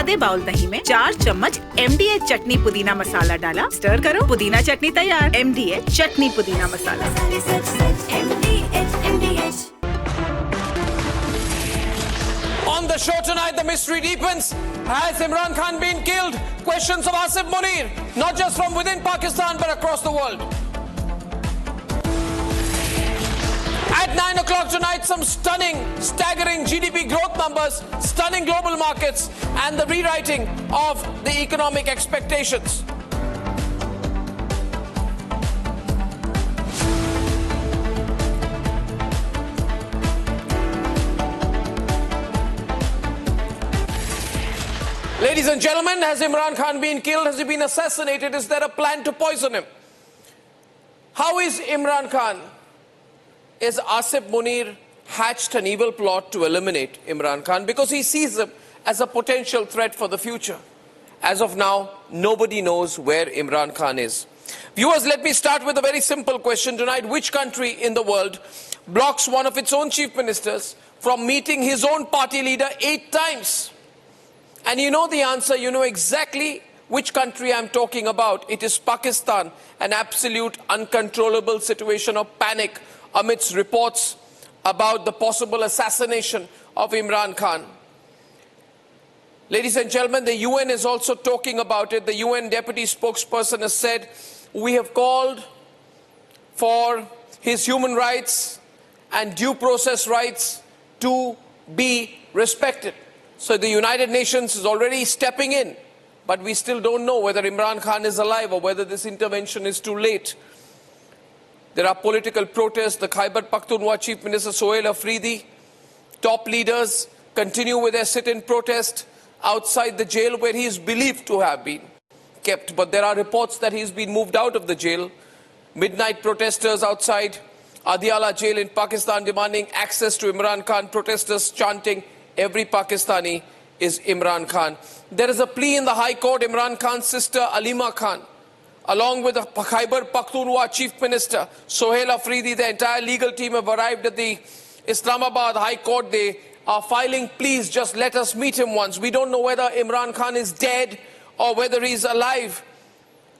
आधे बाउल दही में 4 चम्मच MDH चटनी पुदीना मसाला डाला, स्टर करो, पुदीना चटनी तैयार। MDH चटनी पुदीना मसाला। On the show tonight, the mystery deepens. Has Imran Khan been killed? Questions of Asim Munir, not just from within Pakistan but across the world. At 9 o'clock tonight, some stunning, staggering GDP growth numbers, stunning global markets, and the rewriting of the economic expectations. Ladies and gentlemen, has Imran Khan been killed? Has he been assassinated? Is there a plan to poison him? How is Imran Khan? Is Asim Munir hatched an evil plot to eliminate Imran Khan because he sees him as a potential threat for the future? As of now, nobody knows where Imran Khan is. Viewers, let me start with a very simple question tonight. Which country in the world blocks one of its own chief ministers from meeting his own party leader 8 times? And you know the answer, you know exactly which country I'm talking about. It is Pakistan, an absolute uncontrollable situation of panic amidst reports about the possible assassination of Imran Khan. Ladies and gentlemen, the UN is also talking about it. The UN deputy spokesperson has said, we have called for his human rights and due process rights to be respected. So the United Nations is already stepping in, but we still don't know whether Imran Khan is alive or whether this intervention is too late. There are political protests. The Khyber Pakhtunkhwa Chief Minister Sohail Afridi, top leaders continue with their sit-in protest outside the jail where he is believed to have been kept. But there are reports that he's been moved out of the jail. Midnight protesters outside Adiala Jail in Pakistan demanding access to Imran Khan. Protesters chanting, every Pakistani is Imran Khan. There is a plea in the High Court. Imran Khan's sister Alima Khan, along with the Khyber Pakhtunkhwa Chief Minister Sohail Afridi, the entire legal team have arrived at the Islamabad High Court. They are filing pleas, just let us meet him once. We don't know whether Imran Khan is dead or whether he's alive.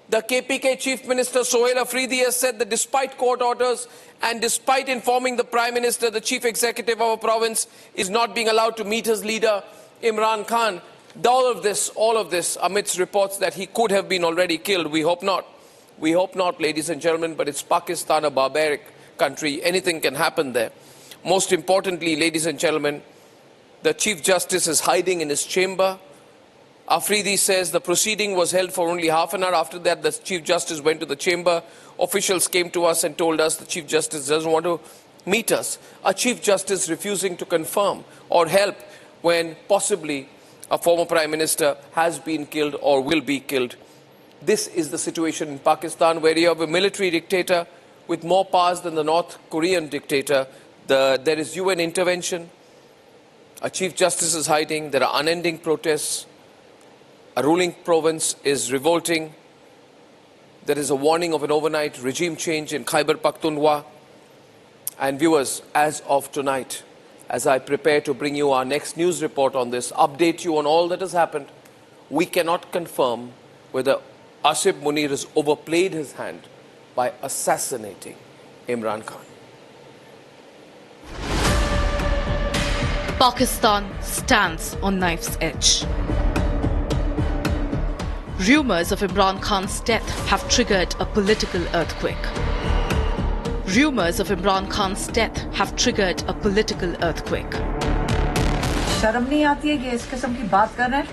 The KPK Chief Minister Sohail Afridi has said that despite court orders and despite informing the Prime Minister, the Chief Executive of a province is not being allowed to meet his leader Imran Khan. All of this amidst reports that he could have been already killed. We hope not. We hope not, ladies and gentlemen, but it's Pakistan, a barbaric country. Anything can happen there. Most importantly, ladies and gentlemen, the Chief Justice is hiding in his chamber. Afridi says the proceeding was held for only half an hour. After that, the Chief Justice went to the chamber. Officials came to us and told us the Chief Justice doesn't want to meet us. A Chief Justice refusing to confirm or help when possibly a former Prime Minister has been killed or will be killed. This is the situation in Pakistan, where you have a military dictator with more powers than the North Korean dictator. There is UN intervention. A Chief Justice is hiding. There are unending protests. A ruling province is revolting. There is a warning of an overnight regime change in Khyber Pakhtunkhwa. And viewers, as of tonight, as I prepare to bring you our next news report on this, update you on all that has happened, we cannot confirm whether Asim Munir has overplayed his hand by assassinating Imran Khan. Pakistan stands on knife's edge. Rumours of Imran Khan's death have triggered a political earthquake. Rumours of Imran Khan's death have triggered a political earthquake. शर्म नहीं आती है कि इस किस्म की बात कर रहे हैं?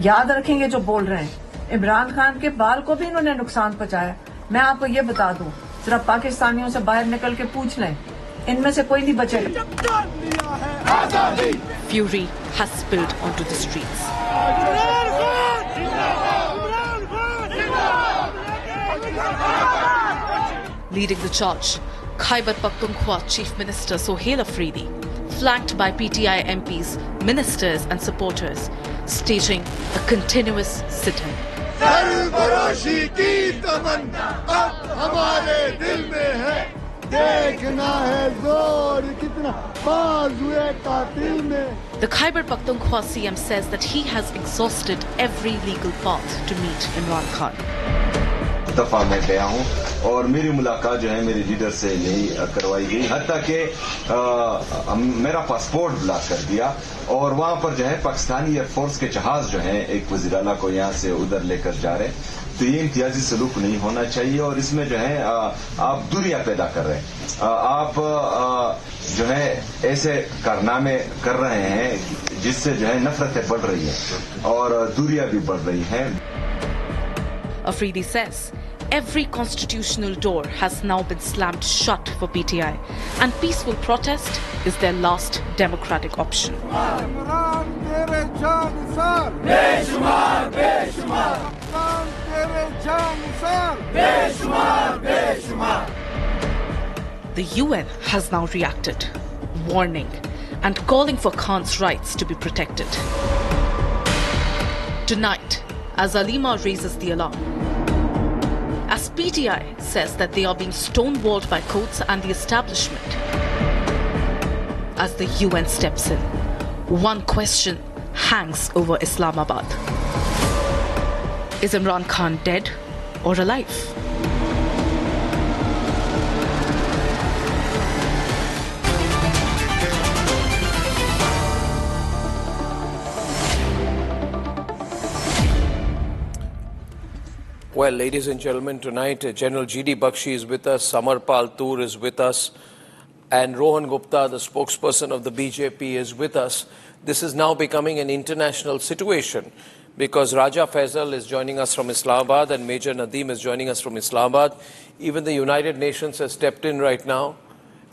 याद रखेंगे जो बोल रहे हैं। इमरान खान के बाल को भी इन्होंने नुकसान पहुंचाया। मैं आपको ये बता दूं, जरा पाकिस्तानियों से बाहर निकल के पूछ लें, इनमें से कोई नहीं बचेगा। Fury has spilled onto the streets. Leading the charge, Khyber Pakhtunkhwa Chief Minister Sohail Afridi, flanked by PTI MPs, ministers and supporters, staging a continuous sit-in. देखना है जोर कितना The Khyber Pakhtunkhwa CM says that he has exhausted every legal path to meet Imran Khan. दफा मैं गया हूं और मेरी मुलाकात जो है मेरे लीडर से नहीं करवाई गई, हत्ता कि मेरा पासपोर्ट ब्लॉक कर दिया और वहां पर जो है पाकिस्तानी एयरफोर्स के जहाज जो है एक वज़ीर आला को यहां से उधर लेकर जा रहे हैं। तो ये इम्तियाजी सलूक नहीं होना चाहिए और इसमें जो है आप दूरियां पैदा कर रहे हैं। आप जो है ऐसे कारनामे कर रहे हैं जिससे जो है नफरतें बढ़ रही हैं और दूरियां भी बढ़ रही हैं। Afridi says every constitutional door has now been slammed shut for PTI and peaceful protest is their last democratic option. The UN has now reacted, warning and calling for Khan's rights to be protected. Tonight, as Alima raises the alarm, as PTI says that they are being stonewalled by courts and the establishment, as the UN steps in, one question hangs over Islamabad. Is Imran Khan dead or alive? Well, ladies and gentlemen, tonight General G.D. Bakshi is with us, Samarpal Toor is with us, and Rohan Gupta, the spokesperson of the BJP, is with us. This is now becoming an international situation because Raja Faisal is joining us from Islamabad and Major Nadeem is joining us from Islamabad. Even the United Nations has stepped in right now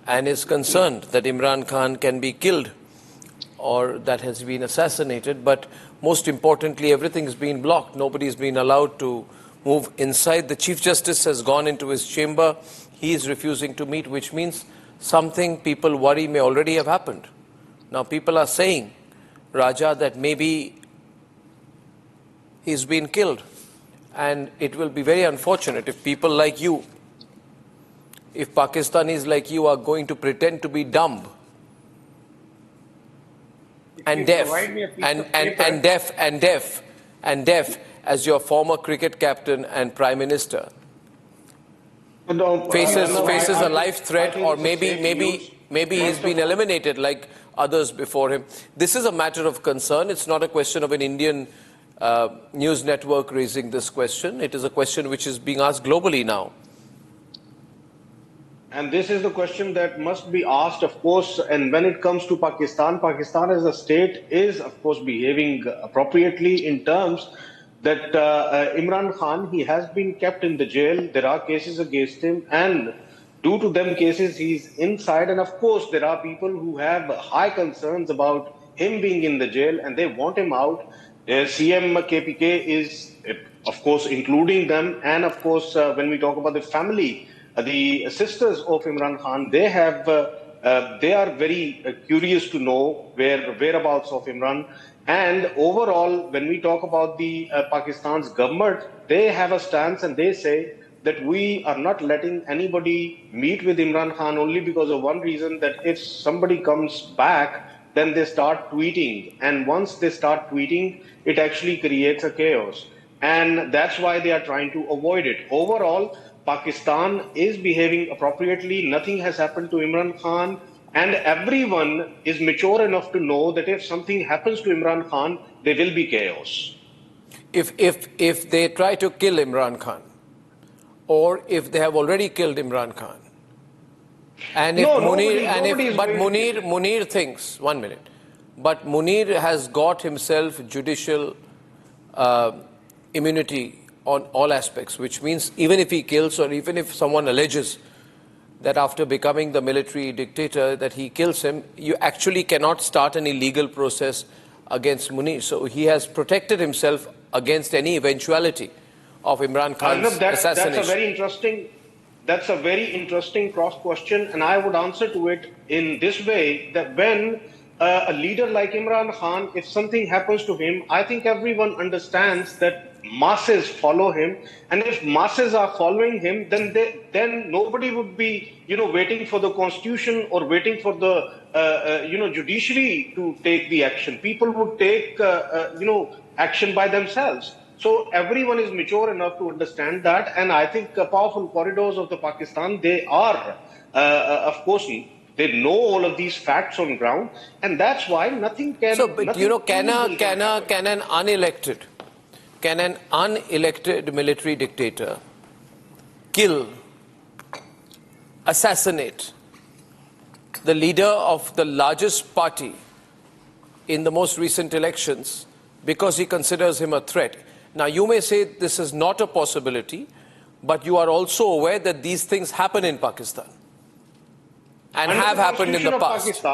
and is concerned that Imran Khan can be killed or that has been assassinated. But most importantly, everything has been blocked. Nobody has been allowed to move inside. The Chief Justice has gone into his chamber. He is refusing to meet, which means something people worry may already have happened. Now people are saying, Raja, that maybe he's been killed. And it will be very unfortunate if people like you, if Pakistanis like you are going to pretend to be dumb and deaf and deaf as your former cricket captain and prime minister faces a life threat, or maybe he's been eliminated like others before him. This is a matter of concern. It's not a question of an Indian news network raising this question. It is a question which is being asked globally now. And this is the question that must be asked, of course, and when it comes to Pakistan, Pakistan as a state is, of course, behaving appropriately in terms that Imran Khan, he has been kept in the jail. There are cases against him, and due to them cases, he's inside. And of course, there are people who have high concerns about him being in the jail and they want him out. CM KPK is, of course, including them. And of course, when we talk about the family, the sisters of Imran Khan, they are very curious to know whereabouts of Imran. And overall, when we talk about the Pakistan's government, they have a stance and they say that we are not letting anybody meet with Imran Khan only because of one reason, that if somebody comes back, then they start tweeting. And once they start tweeting, it actually creates a chaos. And that's why they are trying to avoid it. Overall, Pakistan is behaving appropriately. Nothing has happened to Imran Khan. And everyone is mature enough to know that if something happens to Imran Khan, there will be chaos. If they try to kill Imran Khan, or if they have already killed Imran Khan, and if Munir thinks, 1 minute, but Munir has got himself judicial immunity on all aspects, which means even if he kills, or even if someone alleges that after becoming the military dictator that he kills him, you actually cannot start an illegal process against Munir. So he has protected himself against any eventuality of Imran Khan's assassination. That's a very interesting cross question, and I would answer to it in this way, that when a leader like Imran Khan, if something happens to him, I think everyone understands that masses follow him, and if masses are following him, then nobody would be, waiting for the constitution or waiting for the judiciary to take the action. People would take, action by themselves. So everyone is mature enough to understand that. And I think powerful corridors of the Pakistan, they are, of course, they know all of these facts on ground. And that's why nothing can... So, but can an unelected military dictator kill, assassinate the leader of the largest party in the most recent elections because he considers him a threat? Now, you may say this is not a possibility, but you are also aware that these things happen in Pakistan and have happened in the past.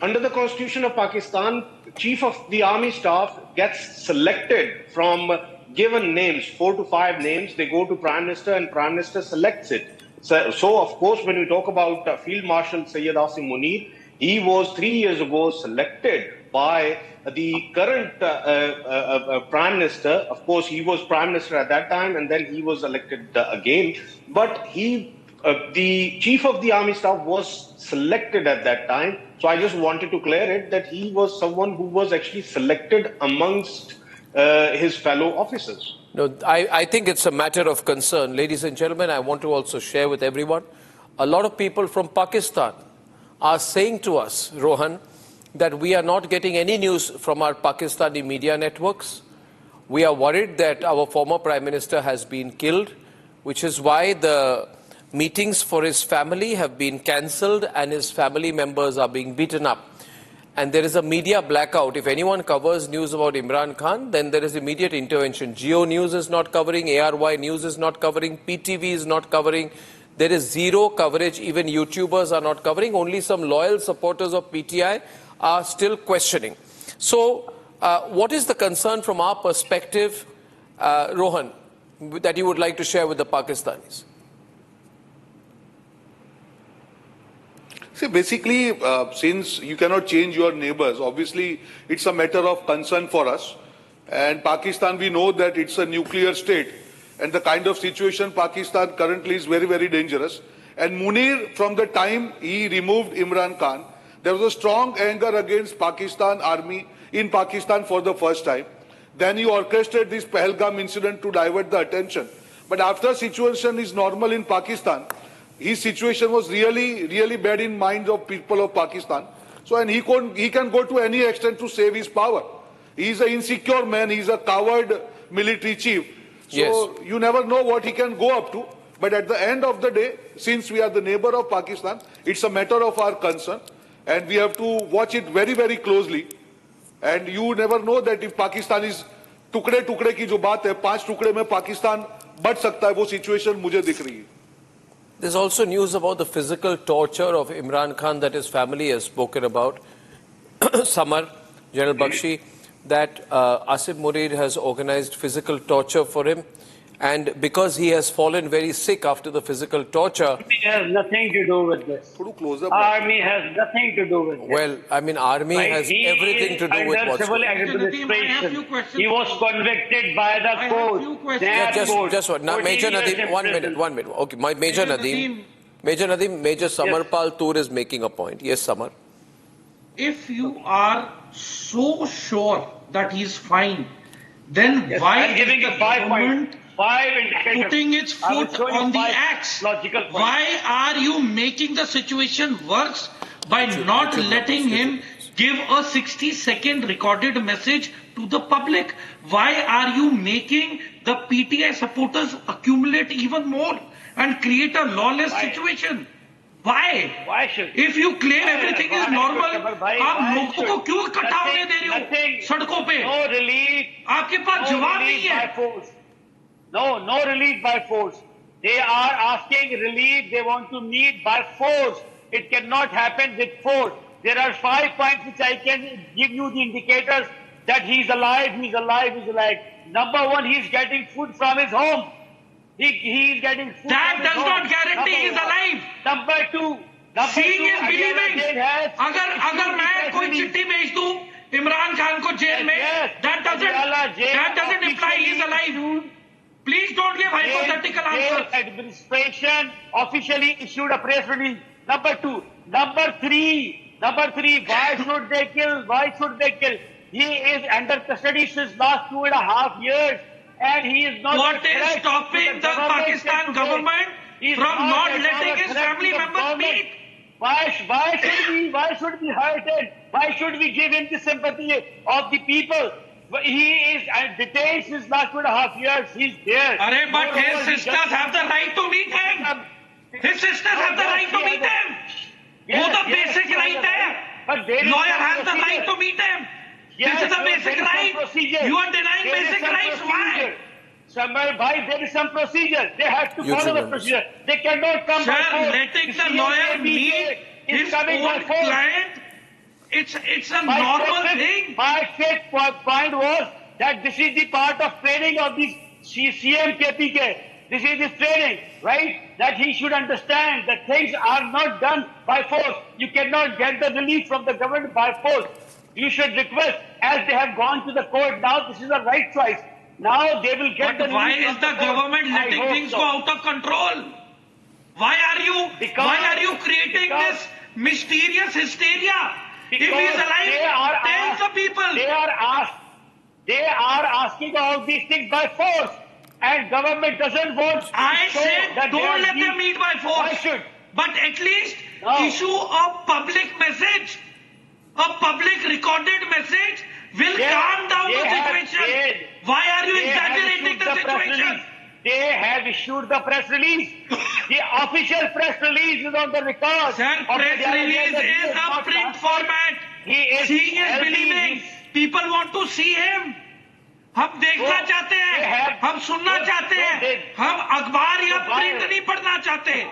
Under the Constitution of Pakistan, Chief of the Army Staff gets selected from given names, 4 to 5 names. They go to Prime Minister and Prime Minister selects it. So of course, when we talk about Field Marshal Sayyid Asim Munir, he was 3 years ago selected by the current Prime Minister. Of course, he was Prime Minister at that time and then he was elected again. But the Chief of the Army Staff was selected at that time. So I just wanted to clear it that he was someone who was actually selected amongst his fellow officers. No, I think it's a matter of concern. Ladies and gentlemen, I want to also share with everyone, a lot of people from Pakistan are saying to us, Rohan, that we are not getting any news from our Pakistani media networks. We are worried that our former Prime Minister has been killed, which is why the meetings for his family have been cancelled and his family members are being beaten up. And there is a media blackout. If anyone covers news about Imran Khan, then there is immediate intervention. Geo News is not covering, ARY News is not covering, PTV is not covering. There is zero coverage. Even YouTubers are not covering. Only some loyal supporters of PTI are still questioning. So what is the concern from our perspective, Rohan, that you would like to share with the Pakistanis? See, basically, since you cannot change your neighbors, obviously it's a matter of concern for us. And Pakistan, we know that it's a nuclear state. And the kind of situation Pakistan currently is very, very dangerous. And Munir, from the time he removed Imran Khan, there was a strong anger against Pakistan army in Pakistan for the first time. Then he orchestrated this Pahalgam incident to divert the attention. But after situation is normal in Pakistan, his situation was really, really bad in minds of people of Pakistan. So, and he can go to any extent to save his power. He's an insecure man. He's a coward military chief. So yes, you never know what he can go up to. But at the end of the day, since we are the neighbor of Pakistan, it's a matter of our concern. And we have to watch it very, very closely. And you never know that if Pakistan is टुकड़े की जो बात है, 5 टुकड़े में पाकिस्तान बढ़ सकता है, वो सिचुएशन मुझे दिख रही है. There's also news about the physical torture of Imran Khan that his family has spoken about. Samar, General Bakshi, that Asim Munir has organized physical torture for him. And because he has fallen very sick after the physical torture... Army has nothing to do with this. Army has nothing to do with this. Well, I mean, Army has everything to do with what's going on. He was convicted by the court. Just one. Now, Major Nadeem, 1 minute. Okay, my Major Nadeem. Major Samarpal Toor is making a point. Yes, Samar. If you are so sure that he is fine, then why is the government putting its foot on the axe? Why are you making the situation worse by not letting him give a 60-second recorded message to the public? Why are you making the PTI supporters accumulate even more and create a lawless situation? Why? Why should? If you claim everything is normal, आप लोगों को क्यों इकट्ठा होने दे रहे हो सड़कों पे? No relief. आपके पास जवाब नहीं है. No relief by force. They are asking relief. They want to meet by force. It cannot happen with force. There are 5 points which I can give you the indicators that he is alive, he is alive, he is alive. Number 1, he is getting food from his home. He is getting food that from his home. That does not guarantee he is alive. Number 2. Seeing is believing. अगर मैं कोई चिट्ठी भेज दूं इमरान खान को jail में, that doesn't imply he is alive. Please don't give hypothetical answers. Administration officially issued a press release. Number 2, Number three, why should they kill? Why should they kill? He is under custody since last 2.5 years, and he is not. What is stopping the Pakistan government from not letting his family members meet? Why should we hurt him? Why should we give him the sympathy of the people? He is detained since last 2.5 years. He's there. But his sisters have the right to meet him. His sisters have the right to meet him. Wo the basic right hai. Lawyer has the right to meet him. This is a basic right. You are denying basic rights. Why? Samar bhai, there is some procedure. They have to follow the procedure. They cannot come. Sir, letting the lawyer meet his own client, it's a normal thing. My fifth point was that this is the part of training of this CM KPK. This is his training, right? That he should understand that things are not done by force. You cannot get the relief from the government by force. You should request, as they have gone to the court now, this is the right choice. Now they will get the relief. Why is the government letting things go out of control? Why are you creating this mysterious hysteria? If he is alive, tell the people. They are asking all these things by force, and government doesn't want. I said don't let them meet by force. Why should? But at least issue a public message, a public recorded message will calm down the situation. Why are you exaggerating the situation? They have issued the press release. The official press release is on the record. Sir, press release is a print format. Seeing is believing. People want to see him. हम देखना चाहते हैं, हम सुनना चाहते हैं, हम अखबार या प्रिंट नहीं पढ़ना चाहते.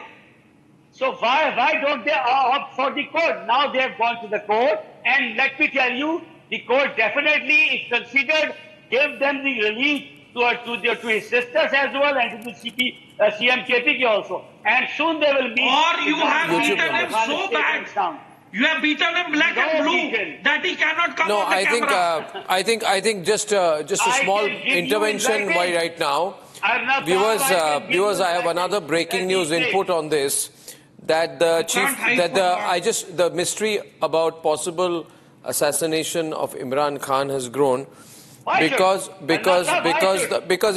So why don't they opt for the court? Now they have gone to the court, and let me tell you, the court definitely is considered give them the relief to his sisters as well, and to the CM KPK also. And soon they will be. Or you have beaten him so bad. You have beaten him black and blue that he cannot come on the camera. I think just a small intervention right now. Viewers, I have another breaking news input on this. That the mystery about possible assassination of Imran Khan has grown. Because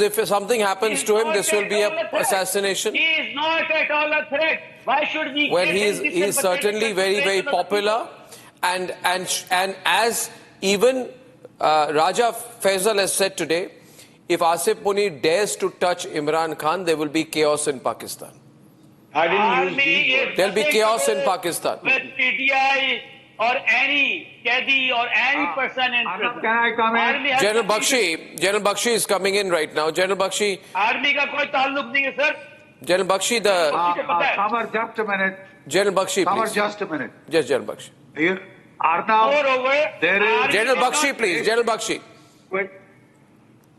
if something happens to him, this will be an assassination. He is not at all a threat. Why should we? Well, he is certainly very popular, and as even Raja Faisal has said today, if Asim Munir dares to touch Imran Khan, there will be chaos in Pakistan. I didn't use there will be chaos in Pakistan. With PTI or any Kedi or any person in prison. Can I come in? General Bakshi is coming in right now. General Bakshi. Army का कोई ताल्लुक नहीं है, sir. General Bakshi, Samar, just a minute. General Bakshi, Samar, please. just a minute. Yes, General Bakshi. Here, Arnab, there is... General Bakshi, please. General Bakshi. Wait.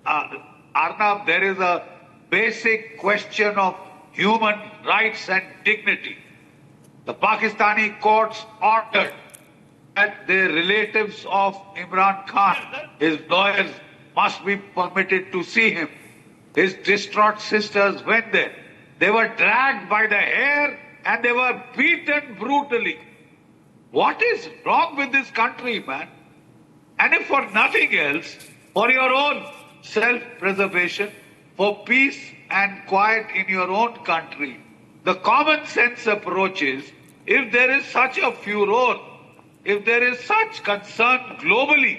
Arnab, there is a basic question of human rights and dignity. The Pakistani courts ordered that the relatives of Imran Khan, his lawyers, must be permitted to see him. His distraught sisters went there. They were dragged by the hair and they were beaten brutally. What is wrong with this country, man? And if for nothing else, for your own self-preservation, for peace and quiet in your own country, the common sense approach is, if there is such a furor, if there is such concern globally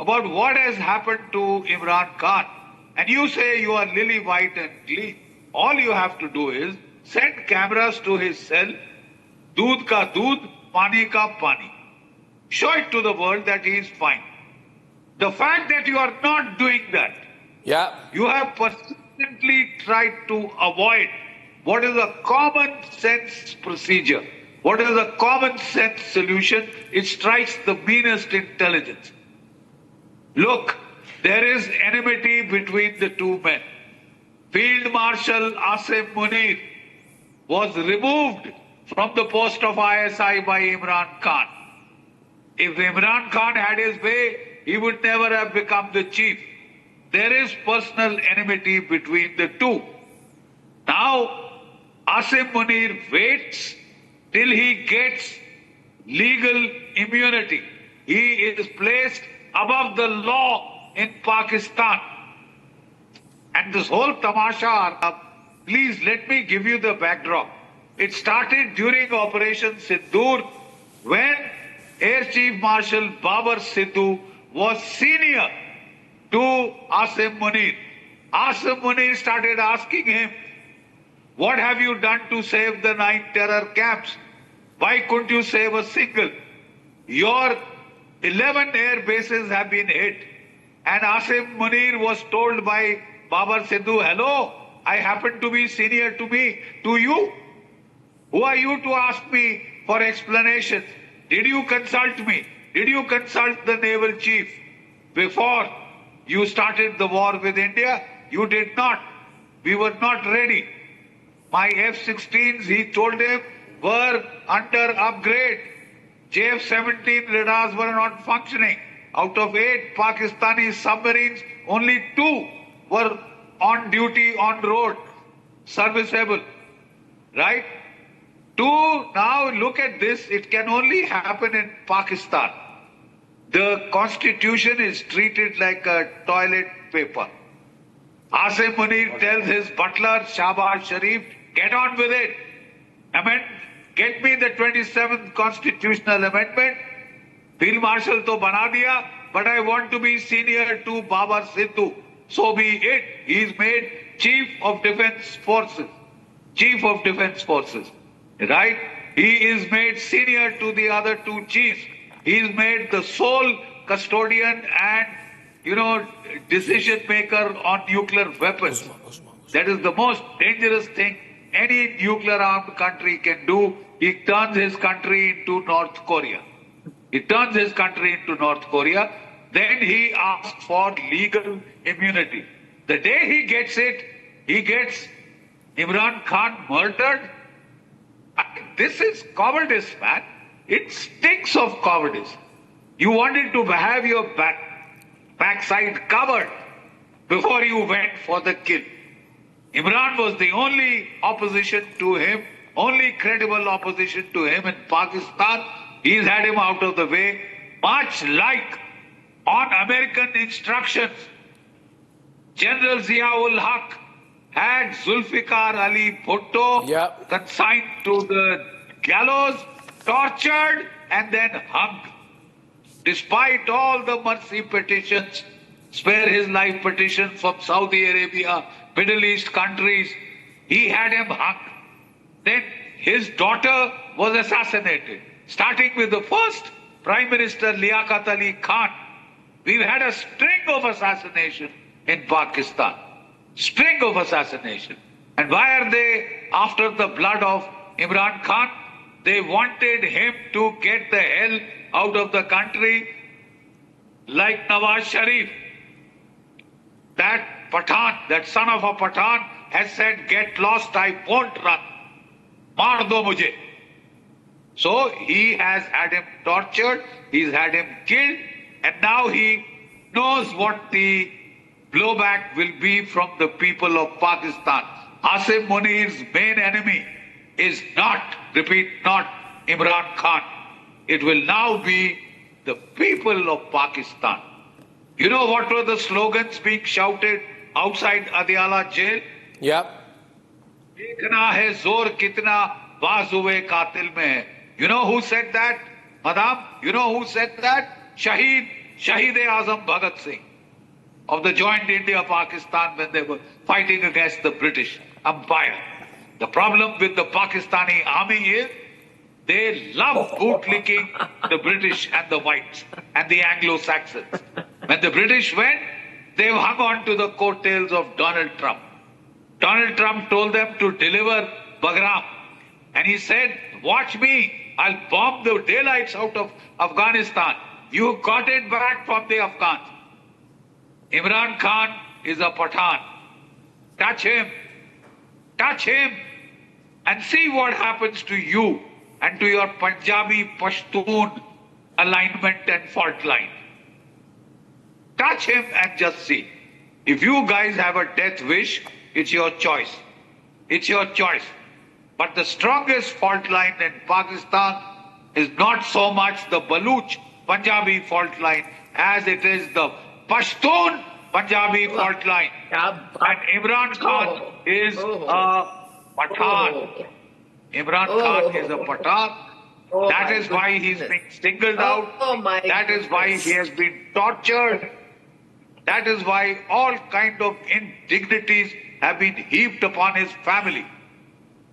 about what has happened to Imran Khan, and you say you are lily white and clean, all you have to do is send cameras to his cell, doodh ka doodh, pani ka pani. Show it to the world that he is fine. The fact that you are not doing that, you have persistently tried to avoid what is a common sense procedure, what is a common sense solution. It strikes the meanest intelligence. Look, there is enmity between the two men. Field Marshal Asim Munir was removed from the post of ISI by Imran Khan. If Imran Khan had his way, he would never have become the chief. There is personal enmity between the two. Now, Asim Munir waits till he gets legal immunity. He is placed above the law in Pakistan. And this whole tamasha, please let me give you the backdrop. It started during Operation Sindhu when Air Chief Marshal Babar Sindhu was senior to Asim Munir. Asim Munir started asking him, what have you done to save the 9 terror camps? Why couldn't you save a single? Your 11 air bases have been hit. And Asim Munir was told by Babar Sindhu, hello, I happen to be senior to you. Who are you to ask me for explanations? Did you consult me? Did you consult the naval chief before you started the war with India? You did not. We were not ready. My F-16s, he told him, were under upgrade. JF-17 radars were not functioning. Out of 8 Pakistani submarines, only 2 were on duty on road, serviceable. Right? Now look at this, it can only happen in Pakistan. The constitution is treated like a toilet paper. Asim Munir tells his butler, Shehbaz Sharif, get on with it. Get me the 27th constitutional amendment. Field Marshal to bana diya, but I want to be senior to Babar Sindhu. So be it. He is made Chief of Defence Forces. Chief of Defence Forces. Right? He is made senior to the other 2 chiefs. He is made the sole custodian and, decision maker on nuclear weapons. That is the most dangerous thing any nuclear armed country can do. He turns his country into North Korea. Then he asks for legal immunity. The day he gets it, he gets Imran Khan murdered. This is cowardice, man. It stinks of cowardice. You wanted to have your backside covered before you went for the kill. Imran was the only opposition to him, only credible opposition to him in Pakistan. He's had him out of the way, much like on American instructions. General Ziaul Haq had Zulfikar Ali Bhutto consigned to the gallows, tortured and then hung. Despite all the mercy petitions, spare his life petitions from Saudi Arabia, Middle East countries, he had him hung. Then his daughter was assassinated, starting with the first Prime Minister Liaquat Ali Khan. We've had a string of assassination in Pakistan. String of assassination. And why are they after the blood of Imran Khan? They wanted him to get the hell out of the country like Nawaz Sharif. That Patan, that son of a Patan, has said, get lost, I won't run. Maar do mujhe. So he has had him tortured, he's had him killed, and now he knows what the blowback will be from the people of Pakistan. Asim Munir's main enemy is not, repeat, not Imran Khan. It will now be the people of Pakistan. You know what were the slogans being shouted outside Adiala Jail? Yep. Dekhna hai zor kitna bazuwe qatil mein hai. You know who said that? Madam, you know who said that? Shahid-e-Azam Bhagat Singh of the joint India-Pakistan when they were fighting against the British Empire. The problem with the Pakistani army is they love bootlicking the British and the whites and the Anglo-Saxons. When the British went, they hung on to the coattails of Donald Trump. Donald Trump told them to deliver Bagram. And he said, watch me, I'll bomb the daylights out of Afghanistan. You got it back from the Afghans. Imran Khan is a Pathan. Touch him, and see what happens to you and to your Punjabi Pashtun alignment and fault line. Touch him and just see. If you guys have a death wish, it's your choice. It's your choice. But the strongest fault line in Pakistan is not so much the Baluch Punjabi fault line as it is the Pashtun Punjabi fault line. And Imran Khan is a Pathan. Imran Khan is a Pathan. That is why he's been singled out. That is why he has been tortured. That is why all kind of indignities have been heaped upon his family.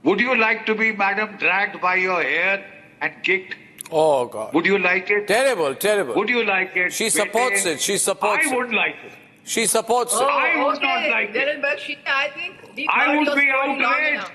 Would you like to be, madam, dragged by your hair and kicked? Oh, God. Would you like it? Terrible, terrible. Would you like it? She supports it. She supports it. I would like it. She supports it. I would not like it. Bakshi, I think I would be outraged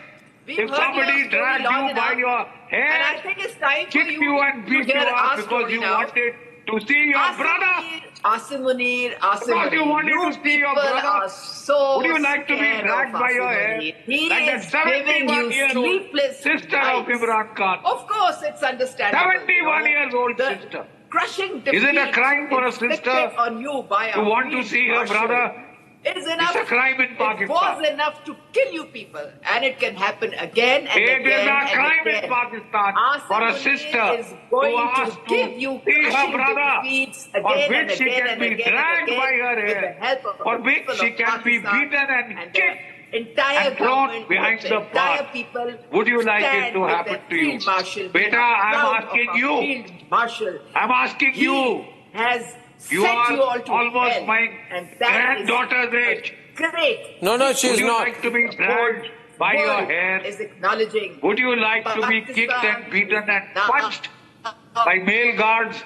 if somebody dragged you by your hair, and I think it's time for kicked you and beat you up because you wanted to see your brother. Asim Munir, Because you wanted to see your brother. So would you like to be dragged by your hair? He like is giving you sleepless sister nights. of Imran Khan. Of course, it's understandable. 71 years old sister. Crushing Is it a crime for a sister on you by to want to see her brother? It is enough. It's a crime in Pakistan. It was enough to kill you people, and it can happen again and it again. It is a crime again. in Pakistan for a sister is going who asks to give you see her crushing brother, defeats for again which and she again can and be again dragged and by her again with hair, the help of for the which people she of can be Pakistan beaten and kicked entire and thrown government, behind the the entire bar. people. Would you like it stand to with happen their to you? Field Marshal. Beta, I'm asking you. Field Marshal. I'm asking you. Has you sent are you all to almost hell, my and that granddaughter's age. Great. No, she's Would you not. like to be dragged by your hair? Is acknowledging. Would you like to be kicked and beaten and punched by male guards?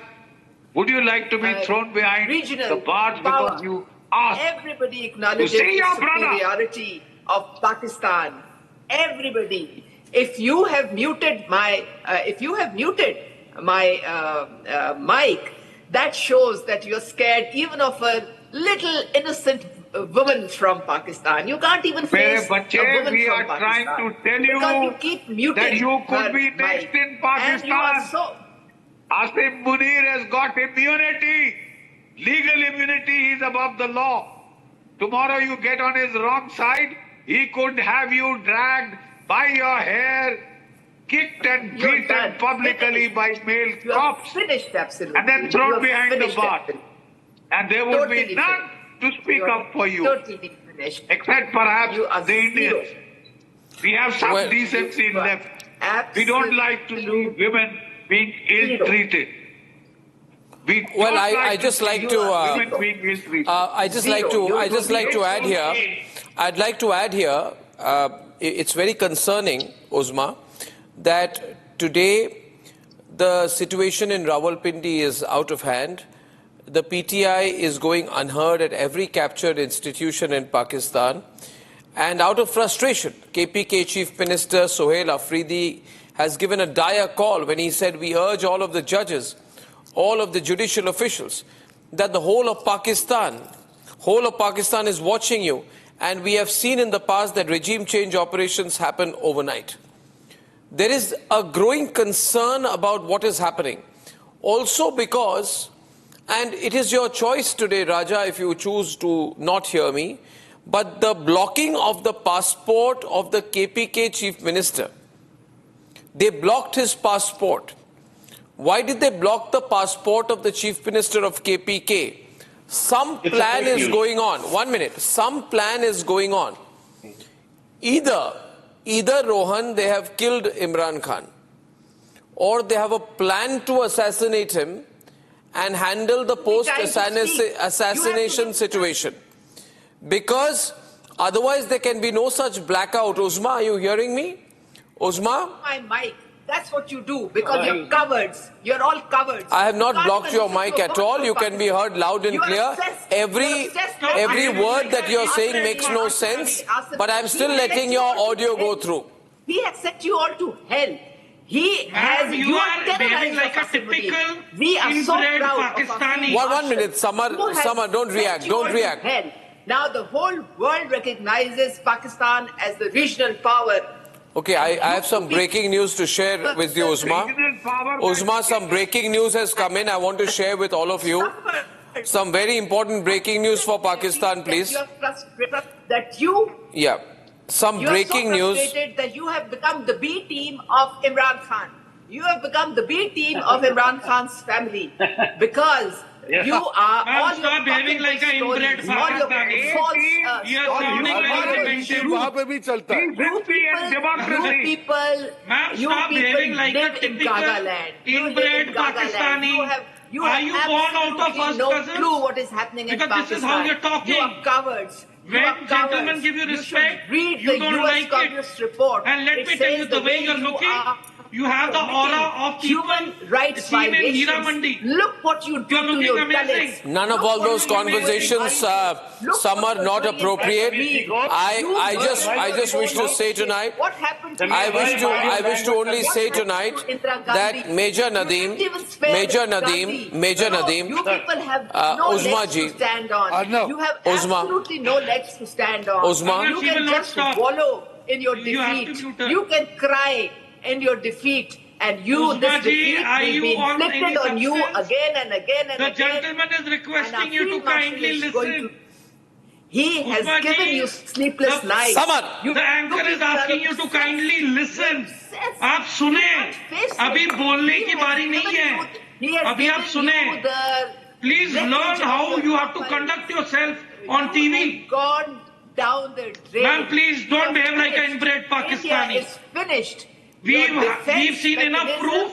Would you like to be thrown behind the bars because you asked everybody acknowledges to see your the brother? superiority of Pakistan. Everybody. If you have muted my, mic, that shows that you're scared even of a little innocent woman from Pakistan. You can't even face a woman we from are Pakistan. trying to tell because you you keep muting that you could be her next mic. in Pakistan. And you are so... Asim Munir has got immunity. Legal immunity, he's above the law. Tomorrow you get on his wrong side, he could have you dragged by your hair, kicked and beaten publicly by male cops, finished, absolutely. and then thrown behind the bar. And there would be none to speak up for you, totally finished. except perhaps the Indians. We have some decency left. We don't like to see women being ill-treated. I just like to add here. I'd like to add here. It's very concerning, Uzma, that today the situation in Rawalpindi is out of hand. The PTI is going unheard at every captured institution in Pakistan. And out of frustration, KPK Chief Minister Sohail Afridi has given a dire call when he said, we urge all of the judges, all of the judicial officials, that the whole of Pakistan is watching you. And we have seen in the past that regime change operations happen overnight. There is a growing concern about what is happening. Also because, and it is your choice today, Raja, if you choose to not hear me, but the blocking of the passport of the KPK Chief Minister, they blocked his passport. Why did they block the passport of the Chief Minister of KPK? Some plan is going on. 1 minute. Some plan is going on. Either Rohan, they have killed Imran Khan, or they have a plan to assassinate him and handle the post-assassination situation. Because otherwise there can be no such blackout. Uzma, are you hearing me? Uzma? My mic. That's what you do because you're covered. You're all covered. I have not blocked your mic at all. You can be heard loud and clear. Every word that you're saying makes no sense, but I'm still letting your audio go through. He has sent you all to hell. He has. You are behaving like a typical inbred Pakistani. 1 minute, Samar, don't react. Don't react. Now the whole world recognizes Pakistan as the regional power. Okay, I have some breaking news to share with you, Uzma. Uzma, some breaking news has come in. I want to share with all of you. Some very important breaking news for Pakistan, please. That you... Yeah. some breaking news. You are so frustrated that you have become the B team of Imran Khan. You have become the B team of Imran Khan's family because you are all stop behaving like an inbred Pakistani. You are sounding very demented. You people live in Gaga land. Inbred Pakistani. Are you born out of us cousins? Clue what is happening in Pakistan. Because this is how you're talking. You are cowards. When gentlemen give you respect, you don't like it. Report. And let me tell you, the way you're looking, you have the aura of people seen in Hira Mandi. Look what you do to your Dalits. None of all those conversations, some are not appropriate. I just wish to say tonight, I wish to only say tonight that Major Nadeem, you people have no legs to stand on. You have absolutely no legs to stand on. You can just wallow in your defeat. You can cry in your defeat, and this defeat will be inflicted on you again and again and again. The gentleman is requesting you to kindly listen. He has given you sleepless nights. The anchor is asking you to kindly listen. आप सुने, अभी बोलने की बारी नहीं है. अभी आप सुने. Please learn how you have to conduct yourself on TV. Gone down the drain. Ma'am, please don't behave like an inbred Pakistani. India is finished. We've seen enough proof.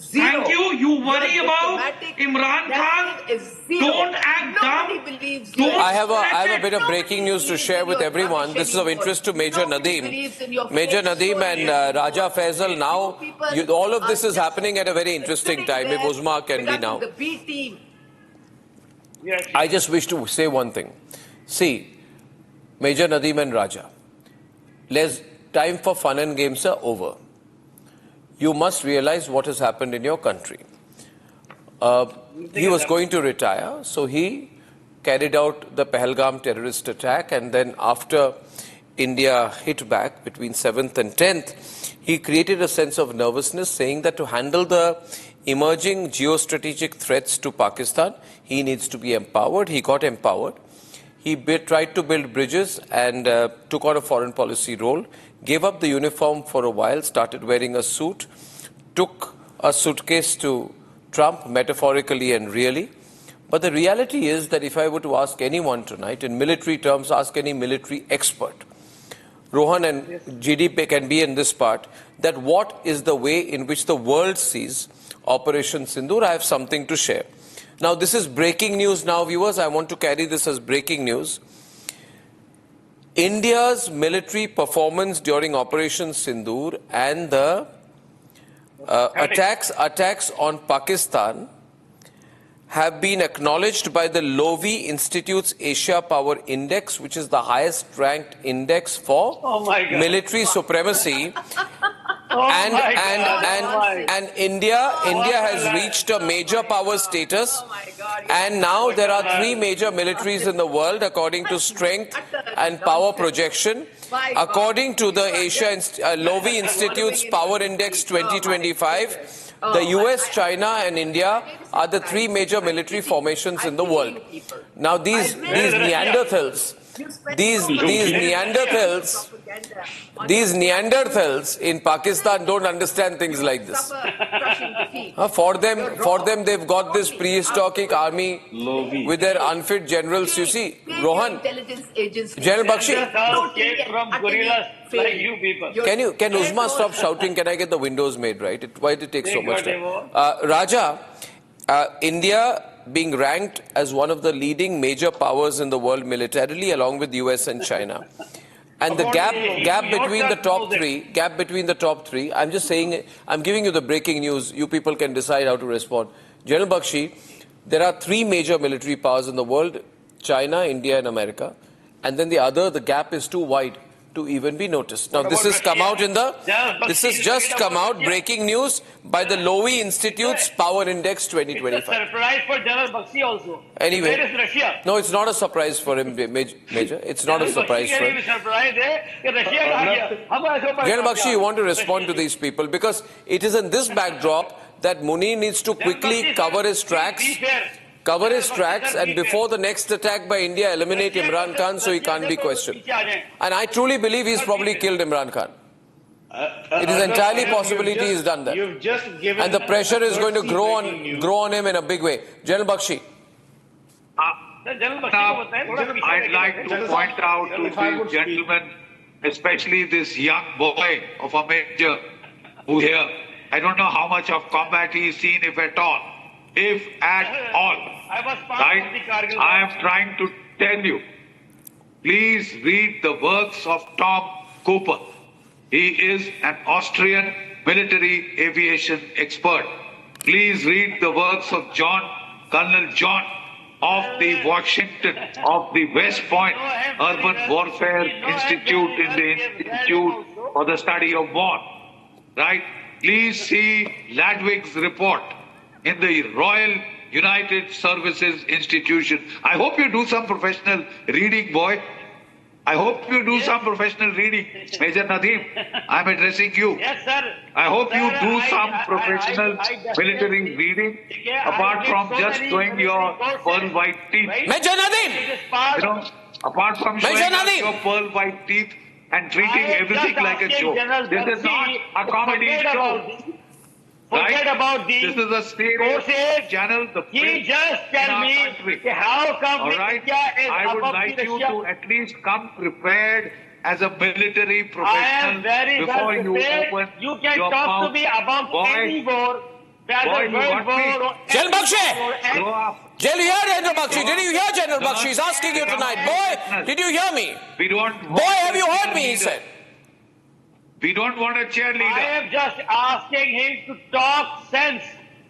Thank you. You worry about Imran Khan. Don't act dumb. I have a bit of breaking news to share with everyone. This is of interest to Major Nadeem. Major Nadeem and Raja Faisal. Now, all of this is happening at a very interesting time. If Uzma can be now. I just wish to say one thing. See, Major Nadeem and Raja, time for fun and games are over. You must realize what has happened in your country. He was going to retire, so he carried out the Pahalgam terrorist attack, and then after India hit back between 7th and 10th, he created a sense of nervousness, saying that to handle the emerging geostrategic threats to Pakistan, he needs to be empowered. He got empowered. He tried to build bridges and took on a foreign policy role, gave up the uniform for a while, started wearing a suit, took a suitcase to Trump, metaphorically and really. But the reality is that if I were to ask anyone tonight, in military terms, ask any military expert, Rohan and GDP can be in this part, that what is the way in which the world sees Operation Sindhu, I have something to share. Now, this is breaking news now, viewers. I want to carry this as breaking news. India's military performance during Operation Sindoor and the attacks on Pakistan have been acknowledged by the Lowy Institute's Asia Power Index, which is the highest ranked index for military supremacy. And India has reached a major power status, and now there are 3 major militaries in the world according to strength and power projection. According to the Lowy Institute's Power Index 2025, the US, China and India are the 3 major military formations in the world. Now these Neanderthals in Pakistan don't understand things like this. For them, they've got this prehistoric army with their unfit generals. You see, Rohan, General Bakshi, can Uzma stop shouting? Can I get the windows made right? Why did it take so much time? Raja, India being ranked as one of the leading major powers in the world militarily, along with US and China. And the gap between the top three, I'm just saying, I'm giving you the breaking news. You people can decide how to respond. General Bakshi, there are 3 major military powers in the world, China, India and America. And then the gap is too wide to even be noticed. Now this has come out just come out, breaking news by the Lowy Institute's Power Index 2025. It's a surprise for General Bakshi also. Anyway, where is Russia? No, it's not a surprise for him, Major. It's not a surprise for him. General Bakshi, you want to respond to these people because it is in this backdrop that Munir needs to quickly cover his tracks. cover his tracks, and before the next attack by India, eliminate Imran Khan so he can't be questioned. And I truly believe he's probably killed Imran Khan. It is entirely possibility he's done that. And the pressure is going to grow on him in a big way. General Bakshi. I'd like to point out to these gentlemen, especially this young boy of a major who here, I don't know how much of combat he's seen, if at all. If at all. Right? I am trying to tell you, please read the works of Tom Cooper. He is an Austrian military aviation expert. Please read the works of Colonel John of the Washington, of the West Point Urban Warfare Institute in the Institute for the Study of War. Right? Please see Ladwig's report in the Royal United Services Institution. I hope you do some professional reading, boy. I hope you do some professional reading. Major Nadeem, I'm addressing you. Yes, sir. I hope you do some professional military reading, apart from just showing your pearl white teeth. Major Nadeem! You know, apart from showing your pearl white teeth and treating everything like a joke. This is not a comedy show. Forget about this is a serious channel. He just tell me how come India is I would like you to at least come prepared as a military professional. I am very well prepared. You can talk to me about any war. General Bakshi! Did you hear General Bakshi? Did you hear General Bakshi? He's asking you tonight. Boy, did you hear me? Boy, have you heard me? He said. We don't want a cheerleader. I am just asking him to talk sense.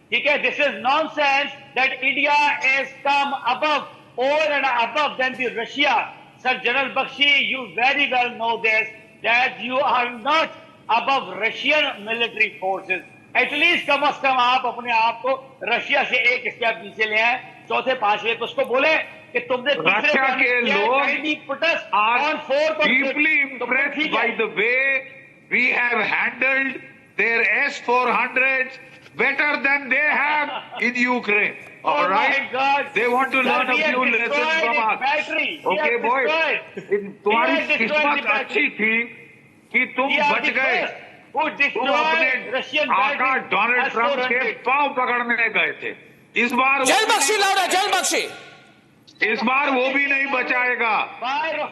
Okay, this is nonsense that India has come above, over and above than the Russia. Sir General Bakshi, you very well know this, that you are not above Russian military forces. At least कम से कम आप अपने आप को Russia से एक step नीचे ले आए, चौथे पांचवे को उसको बोले कि तुमने रशिया के लोग are deeply impressed by the way we have handled their S-400s better than they have in Ukraine. All right? They want to learn a few lessons from us. Okay, boy. तुम्हारी किस्मत अच्छी थी कि तुम बच गए. तुम अपने आका डोनाल्ड ट्रंप के पांव पकड़ने गए थे. इस बार जल बख्शी लाउडा, जल बख्शी. इस बार वो भी नहीं बचाएगा.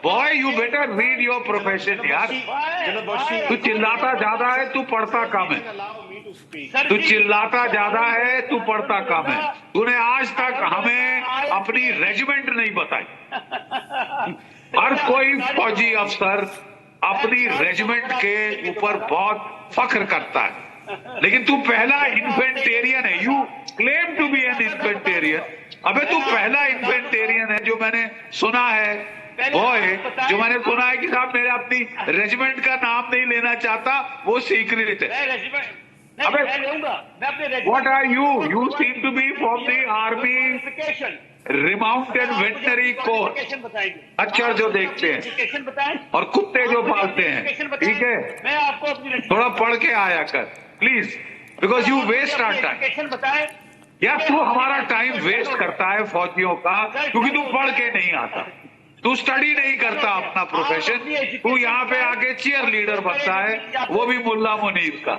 Boy you better read your profession यार. तू चिल्लाता ज्यादा है, तू पढ़ता कम है. तू चिल्लाता ज्यादा है, तू पढ़ता कम है. तूने आज तक हमें अपनी रेजिमेंट नहीं बताई. हर कोई फौजी अफसर अपनी रेजिमेंट के ऊपर बहुत फख्र करता है, लेकिन तू पहला इन्फेंटेरियन है. You claim to be an infantryman. अबे तू पहला इन्फेंटेरियन है जो मैंने सुना है. बॉय जो मैंने सुना है कि साहब मेरे अपनी रेजिमेंट का नाम नहीं लेना चाहता, वो सीक्रेट है. अबे what are you? You seem to be from the army remounted veterinary corps. अच्छा जो देखते हैं और कुत्ते जो पालते हैं, ठीक है? थोड़ा पढ़ के आया कर please, because you waste our time. यार तू हमारा टाइम वेस्ट करता है फौजियों का, क्योंकि तू पढ़ के नहीं आता. तू स्टडी नहीं करता अपना प्रोफेशन. तू यहाँ पे आके चीयर लीडर बनता है, वो भी मुल्ला मुनीर का.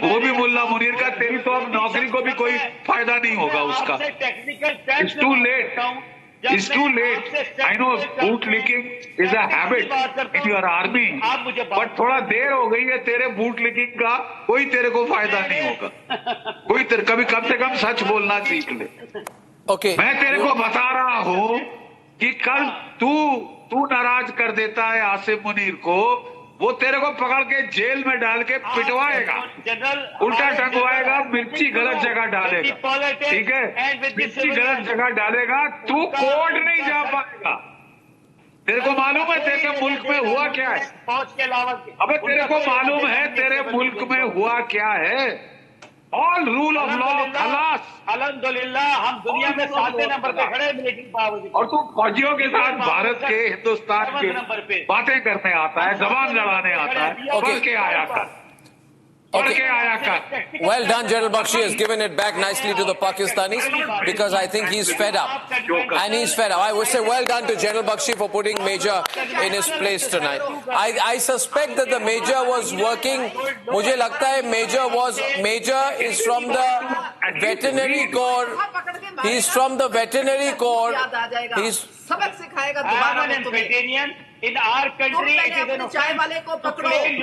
वो भी मुल्ला मुनीर का. तेरी तो अब नौकरी को भी कोई फायदा नहीं होगा उसका. It's too late. It's too late. I know bootlicking is a habit in your army, but थोड़ा देर हो गई है तेरे bootlicking का. कोई तेरे को फायदा नहीं होगा. कोई कभी कम से कम सच बोलना सीख ले. Okay. मैं तेरे को बता रहा हूँ कि कल तू नाराज कर देता है आसिम मुनीर को, वो तेरे को पकड़ के जेल में डाल के पिटवाएगा, उल्टा टंगवाएगा, मिर्ची गलत जगह डालेगा. ठीक है? मिर्ची गलत जगह डालेगा, तू कोर्ट नहीं जा पाएगा. तेरे को मालूम है तेरे मुल्क में हुआ क्या है? अबे तेरे को मालूम है तेरे मुल्क में हुआ क्या है? ऑल रूल ऑफ लॉ खलास. अल्हम्दुलिल्लाह हम दुनिया में 7वें नंबर पे खड़े मिलिट्री पावर. और तू फौजियों के साथ भारत के, हिंदुस्तान के बातें करने आता है, जबान लड़ाने आता है. पढ़ के आया था. Well done, General Bakshi has given it back nicely to the Pakistanis because I think he's fed up. And he's fed up. I would say well done to General Bakshi for putting Major in his place tonight. I suspect that the Major was working. Mujhe lagta hai Major is from the veterinary corps. He's from the veterinary corps. He's in our country, it is an offense.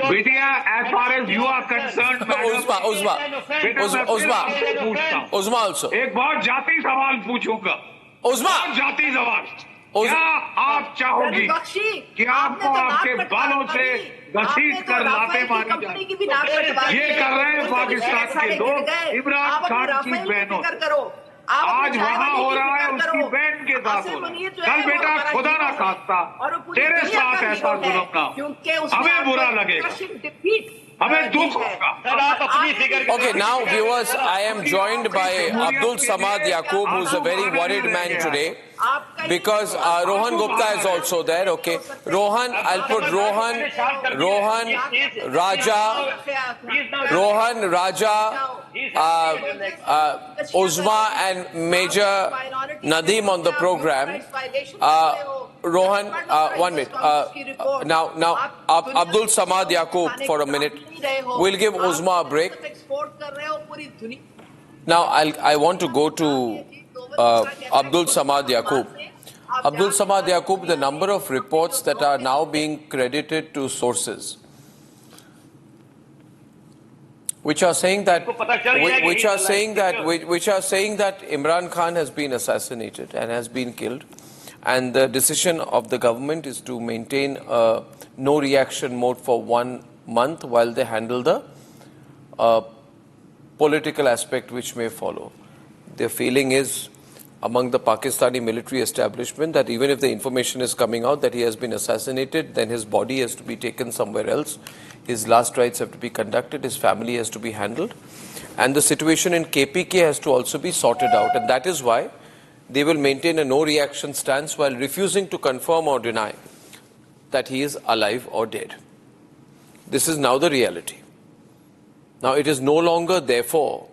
Vidya, as far as you are concerned, Uzma also. एक बहुत जाति सवाल पूछूंगा. Uzma. जाति सवाल. क्या आप चाहोगी कि आपको आपके बालों से घसीट कर लाते मारी जाए? ये कर रहे हैं पाकिस्तान के लोग इमरान खान की बहनों. आज वहाँ हो रहा है उसकी बहन के साथ हो रहा है. कल बेटा खुदा ना खास्ता तेरे साथ ऐसा जुल्म ना हो. हमें बुरा लगेगा. हमें दुख होगा. Okay, now viewers, I am joined by Abdul Samad Yaqub, who's a very worried man today, because Rohan Gupta is also there. Okay, Rohan, I'll put Rohan, Raja, Uzma and Major Nadeem on the program. Rohan, 1 minute. Now, Abdul Samad Yaqub for a minute. We'll give Uzma a break. Now, I want to go to Abdul Samad Yaqub. Abdul Samad Yaqub, the number of reports that are now being credited to sources, which are saying that Imran Khan has been assassinated and has been killed, and the decision of the government is to maintain a no reaction mode for 1 month while they handle the political aspect which may follow. Their feeling is among the Pakistani military establishment that even if the information is coming out that he has been assassinated, then his body has to be taken somewhere else. His last rites have to be conducted, his family has to be handled, and the situation in KPK has to also be sorted out, and that is why they will maintain a no-reaction stance while refusing to confirm or deny that he is alive or dead. This is now the reality. Now, it is no longer, therefore,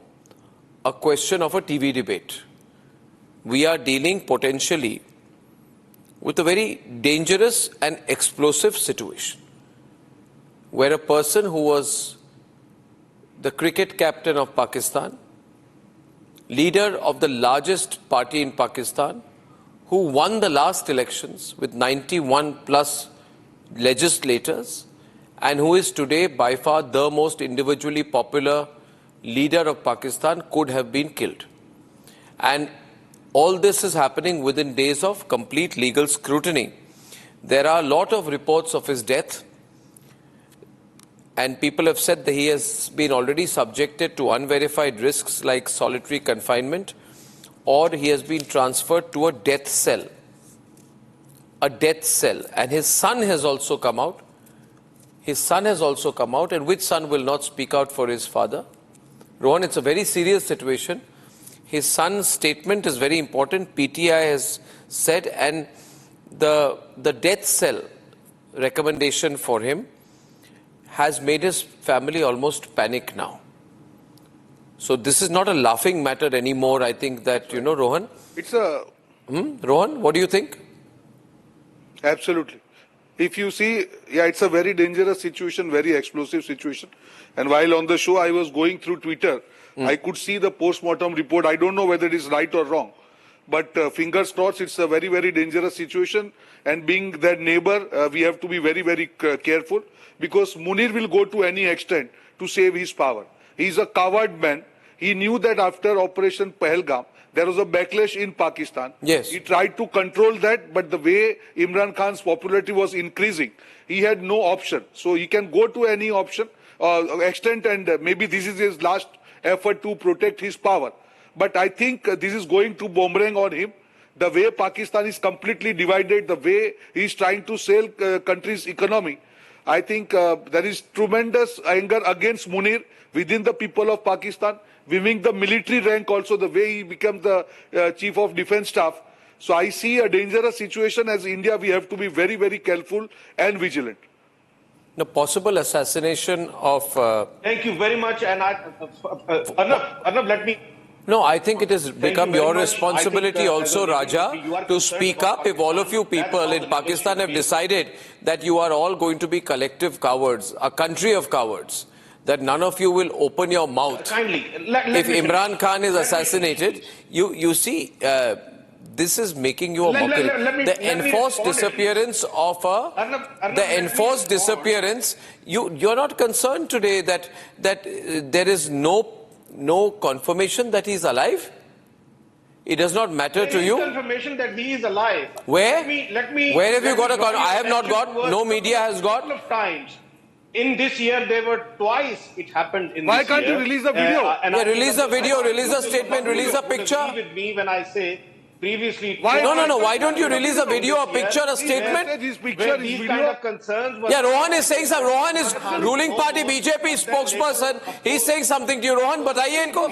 a question of a TV debate. We are dealing potentially with a very dangerous and explosive situation, where a person who was the cricket captain of Pakistan, leader of the largest party in Pakistan, who won the last elections with 91 plus legislators, and who is today by far the most individually popular leader of Pakistan, could have been killed. And all this is happening within days of complete legal scrutiny. There are a lot of reports of his death, and people have said that he has been already subjected to unverified risks like solitary confinement, or he has been transferred to a death cell. A death cell. And his son has also come out. His son has also come out, and which son will not speak out for his father? Rohan, it's a very serious situation. His son's statement is very important. PTI has said, and the death cell recommendation for him has made his family almost panic now. So this is not a laughing matter anymore. I think that, Rohan. It's a... Rohan, what do you think? Absolutely. If you see, it's a very dangerous situation, very explosive situation. And while on the show, I was going through Twitter. I could see the post-mortem report. I don't know whether it is right or wrong. But fingers crossed, it's a very, very dangerous situation. And being their neighbor, we have to be very, very careful. Because Munir will go to any extent to save his power. He's a coward man. He knew that after Operation Pahalgam, there was a backlash in Pakistan. Yes. He tried to control that, but the way Imran Khan's popularity was increasing, he had no option. So he can go to any option, extent, and maybe this is his last effort to protect his power. But I think this is going to boomerang on him. The way Pakistan is completely divided, the way he is trying to sell country's economy, I think there is tremendous anger against Munir within the people of Pakistan, winning the military rank also, the way he becomes the chief of defense staff. So I see a dangerous situation. As India, we have to be very, very careful and vigilant. The possible assassination of... Thank you very much. And Arnab, let me... No, I think it has become your responsibility also, Raja, to speak up. If all of you people in Pakistan have decided that you are all going to be collective cowards, a country of cowards, that none of you will open your mouth. If Imran Khan is assassinated, you see, this is making you a mockery. The enforced disappearance of enforced disappearance, you're not concerned today that there is no confirmation that he's alive? It does not matter to you? Confirmation that he is alive. Where? Where have you got a I have not got. No media has got. Couple of times. In this year, there were twice it happened in Why this year. Why can't you release a video? Release a video, release a statement, release a picture. With me when I say previously... No. Why don't you release a video, a picture, a statement? These kind of concerns... Yeah, Rohan is saying something. Rohan is ruling party BJP spokesperson. He's saying something to you. Rohan, बताइए इनको.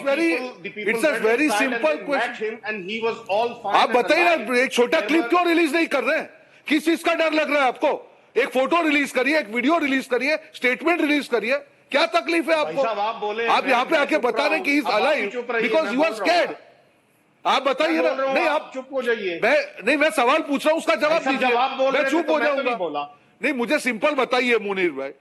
It's a very simple question. And he was all fine. आप बताइए ना, एक छोटा clip क्यों release नहीं कर रहे हैं? किस चीज का डर लग रहा है आपको? एक फोटो रिलीज करिए, एक वीडियो रिलीज करिए, स्टेटमेंट रिलीज करिए. क्या तकलीफ है आपको? आप यहाँ पे आके बता रहे कि he's alive because you are scared. आप बताइए ना. नहीं, आप चुप हो जाइए. मैं सवाल पूछ रहा हूँ, उसका जवाब दीजिए. मैं चुप हो जाऊंगा. नहीं, मुझे सिंपल बताइए मुनीर भाई.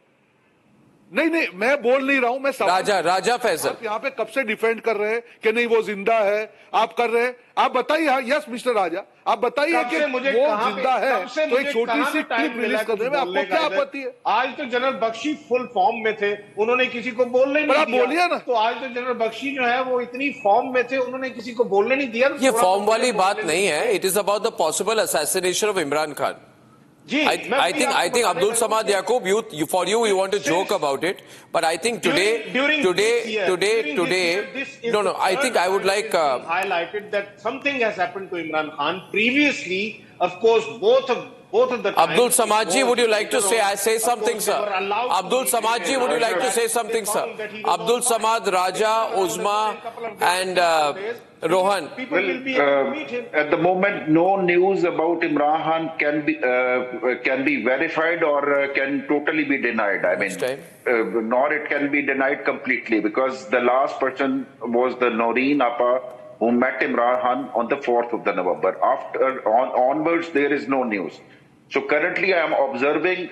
नहीं, मैं बोल नहीं रहा हूं. मैं राजा फैसल आप यहाँ पे कब से डिफेंड कर रहे हैं कि नहीं वो जिंदा है? आप कर रहे हैं. आप बताइए. यस मिस्टर राजा, आप बताइए कि वो जिंदा है तो एक छोटी सी क्लिप रिलीज करने में आपको क्या आपत्ति है? आज तो जनरल बख्शी फुल फॉर्म में थे, उन्होंने किसी को बोलने नहीं दिया. बोलिए ना. तो आज तो जनरल बख्शी जो है वो इतनी फॉर्म में थे, उन्होंने किसी को बोलने नहीं दिया. ये फॉर्म वाली बात नहीं है. It is about the possible assassination of Imran Khan. I think Abdul Samad Yaqub, for you want to joke about it, but I think today, I think I would like highlighted that something has happened to Imran Khan previously. Of course, both of the Abdul Samad ji, would you like to say something, sir? Abdul Samad ji, would you like to say something, sir? Abdul Samad, Raja, Uzma, and Rohan. At the moment, no news about Imran Khan can be verified or can totally be denied. I mean, nor it can be denied completely, because the last person was the Noreen Appa who met Imran Khan on the 4th of November. Onwards, there is no news. So currently, I am observing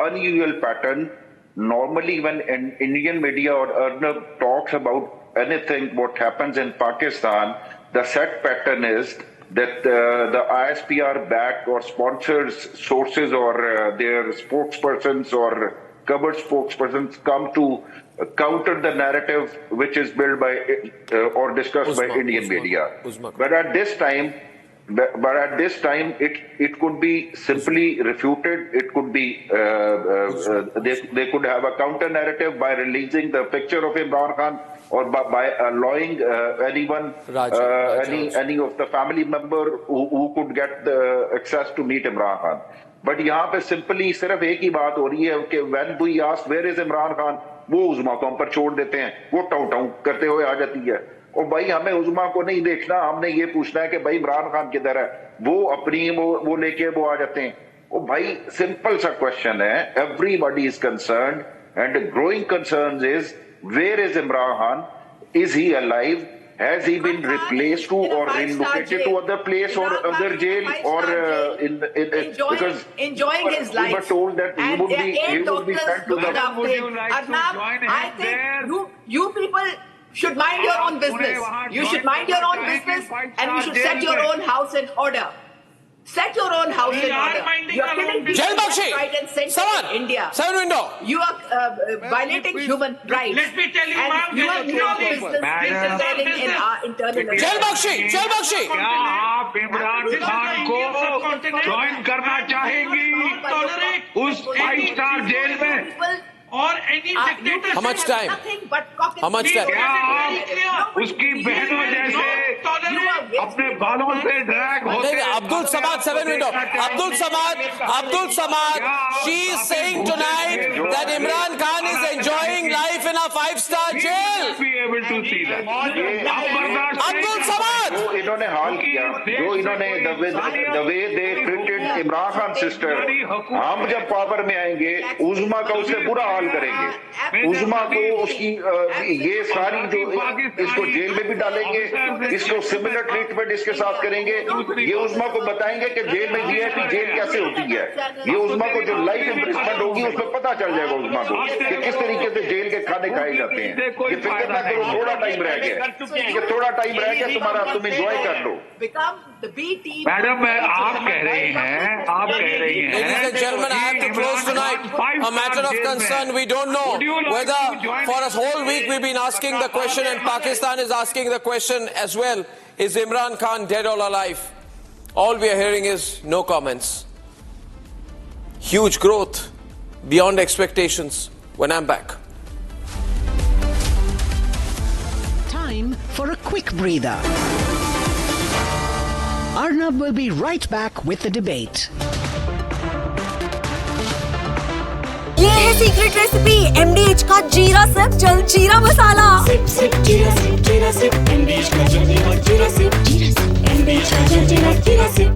unusual pattern. Normally, when an Indian media or Arnab talks about anything what happens in Pakistan, the set pattern is that the ISPR backed or sponsors sources or their spokespersons or covered spokespersons come to counter the narrative which is built by or discussed by Indian media. But at this time, it could be simply refuted. It could be they could have a counter narrative by releasing the picture of Imran Khan, or by allowing anyone, any of the family member who could get the access to meet Imran Khan. But यहाँ पे simply सिर्फ एक ही बात हो रही है कि when we ask where is Imran Khan, वो उज़मा को हम पर छोड़ देते हैं, वो टाउ करते हुए आ जाती है. और भाई हमें उज़मा को नहीं देखना, हमने ये पूछना है कि भाई इमरान खान किधर है. वो अपनी वो लेके वो आ जाते हैं. और भाई सिंपल सा क्वेश्चन है. Everybody is concerned, and the growing concerns is where is Imran Khan? Is he alive? Has he been replaced to or relocated to other place or other jail or because enjoying his life? We were told that he would be sent to the. Arnab, I think you people should mind your own business. You should mind your own business, and you should set your own house in order. Set your own house in order. You are killing people right and center in India. You are violating human rights. Let me tell you, and you are no business interfering in our internal affairs. क्या आप इमरान खान को join करना चाहेंगी उस 5 star jail में? or any dictator. How much time? How much time? उसकी बहनों जैसे अपने बालों से ड्रैग होते Abdul Samad, 7 minutes. Abdul Samad, she is saying tonight that Imran Khan is enjoying life in a 5-star jail. be able to see that. Abdul Samad! जो इन्होंने हाल किया, जो इन्होंने the way they treated Imran Khan sister, हम जब power में आएंगे उज़मा का उससे बुरा हाल करेंगे। उज़मा को उसकी ये सारी जो इसको जेल में भी डालेंगे, इसको सिमिलर ट्रीटमेंट इसके साथ करेंगे। ये उज़मा को बताएंगे कि जेल में वीआईपी जेल कैसे होती है। ये उज़मा को जो लाइफ इम्प्रिजमेंट होगी उसमें पता चल जाएगा उज़मा को कि किस तरीके से जेल के खाने खाए जाते हैं। ये फिक्र ना करो, थोड़ा टाइम रह गया, ये थोड़ा टाइम रह गया तुम्हारा, तुम एंजॉय कर लो। मैडम आप कह रहे हैं, Ladies and gentlemen, I have to close tonight. A matter of concern. We don't know whether for a whole week we've been asking the question, and Pakistan is asking the question as well. Is Imran Khan dead or alive? All we are hearing is no comments. Huge growth beyond expectations. When I'm back. Time for a quick breather. Arnab will be right back with the debate. ये है secret recipe MDH का जीरा SIP जल जीरा मसाला। SIP SIP जीरा SIP MDH का जल जीरा सिप MDH का जल जीरा सिप।